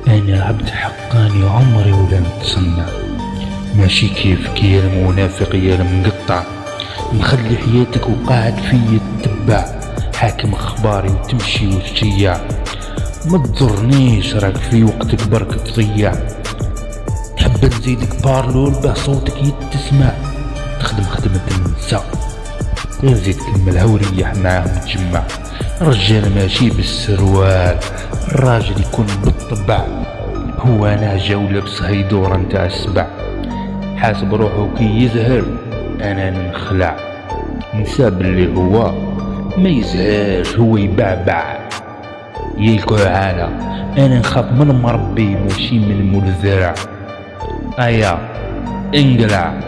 انا عبد حقاني عمري ولا نتصنع، ماشي كيفك يا المنافق يا المقطع، مخلي حياتك وقاعد فيا تتبع، حاكم اخباري وتمشي وتشيع، ما تضرنيش راك في وقتك برك تضيع. تحب نزيدك بارلول باه صوتك يتسمع، تخدم خدمة النساء غير زيد كلمة الهورية معاهم تجمع. الرجال ماشي بالسروال، الراجل يكون بالطبع، هو نهجة ولبس هيدورة نتاع السبع، حاسب روحه كي يزهر انا نخلع، نسى باللي هو ما يزهرش هو يبعبع. يلكو عالة انا نخاف من مربي ماشي من مول الزرع، ايا انقلع.